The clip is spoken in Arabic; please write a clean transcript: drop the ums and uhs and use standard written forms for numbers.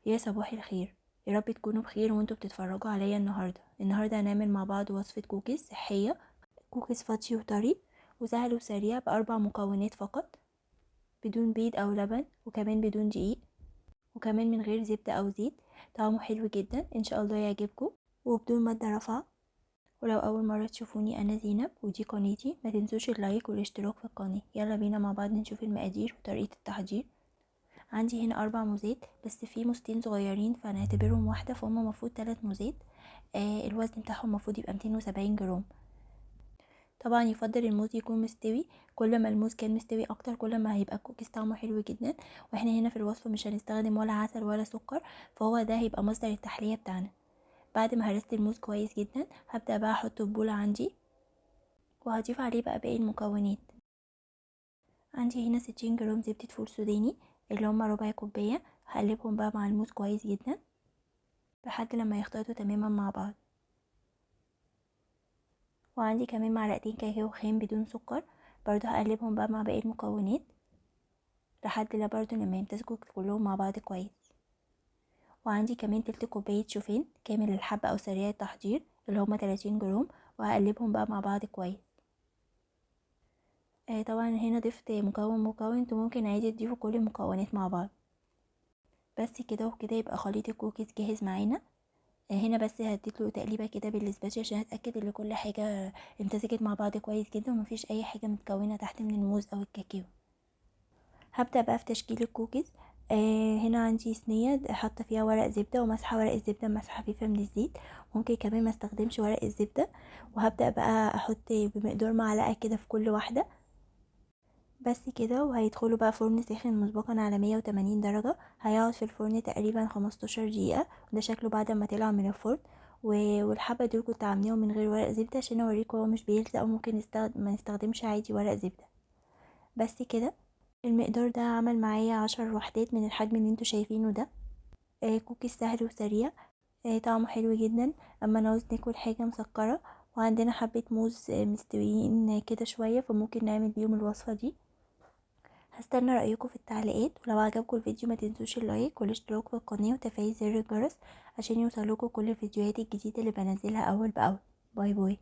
يا صباح الخير، يا رب تكونوا بخير وانتوا بتتفرجوا عليا. النهارده هنعمل مع بعض وصفة كوكيز صحية، كوكيز فاتشي وطري وسهل وسريع بأربع مكونات فقط، بدون بيض أو لبن، وكمان بدون دقيق، وكمان من غير زبدة أو زيت. طعمه حلو جدا، إن شاء الله يعجبكم، وبدون مادة رافعة. ولو أول مرة تشوفوني، أنا زينب ودي قناتي. ما تنسوش اللايك والاشتراك في القناة. يلا بينا مع بعض نشوف المقادير وطريقة التحضير. عندي هنا 4 موزات، بس في موزتين صغيرين فنعتبرهم واحدة، فهم مفروض 3 موزات. الوزن بتاعهم مفروض يبقى 270 جرام. طبعا يفضل الموز يكون مستوي، كل ما الموز كان مستوي اكتر كل ما هيبقى الكوكيز طعمه حلو جدا. واحنا هنا في الوصفة مش هنستخدم ولا عسل ولا سكر، فهو ده هيبقى مصدر التحلية بتاعنا. بعد ما هرست الموز كويس جدا، هبدأ بقى احطه في بولة عندي، وهضيف عليه بقى باقي المكونات. عندي هنا 60 جرام زبدة فول سوداني اللي هما ربع كوباية. هقلبهم بقى مع الموز كويس جدا لحد لما يختلطوا تماما مع بعض. وعندي كمان معلقتين كاكاو خام بدون سكر، برضو هقلبهم بقى مع باقي المكونات لحد برضو لما يمتزجوا كلهم مع بعض كويس. وعندي كمان تلت كوباية شوفان كامل الحبة او سريع التحضير اللي هما 30 جرام، وهقلبهم بقى مع بعض كويس. طبعا هنا ضفت مكون انتوا ممكن عادي تضيفوا كل المكونات مع بعض. بس كده وكده يبقى خليط الكوكيز جاهز معانا. هنا بس هديتله تقليبه كده بالسباتش عشان اتاكد ان كل حاجه امتزجت مع بعض كويس جدا ومفيش اي حاجه متكونه تحت من الموز او الكاكاو. هبدا بقى في تشكيل الكوكيز. هنا عندي صينيه حاطه فيها ورق زبده ومسحه ورق الزبده مسحه خفيفه من الزيت، ممكن كمان ما استخدمش ورق الزبده. وهبدا بقى احط بمقدار معلقه كده في كل واحده، بس كده. وهيدخلوا بقى فرن ساخن مسبقا على 180 درجة، هيقعد في الفرن تقريبا 15 دقيقة. ده شكله بعد ما طلع من الفرن. والحبة دول كنت عاملاهم من غير ورق زبدة عشان اوريكم هو مش بيلزق، او ممكن ما نستخدمش عادي ورق زبدة. بس كده، المقدار ده عمل معايا 10 وحدات من الحجم اللي انتوا شايفينه ده. كوكيز سهل وسريع، طعمه حلو جدا. اما نعوز ناكل حاجة مسكرة وعندنا حبة موز مستويين كده شوية، فممكن نعمل بيهم الوصفة دي. هستنى رأيكم في التعليقات، ولو عجبكم الفيديو ما تنسوش اللايك والاشتراك في القناة وتفعيل زر الجرس عشان يوصلكوا كل الفيديوهات الجديدة اللي بنزلها أول بأول. باي باي.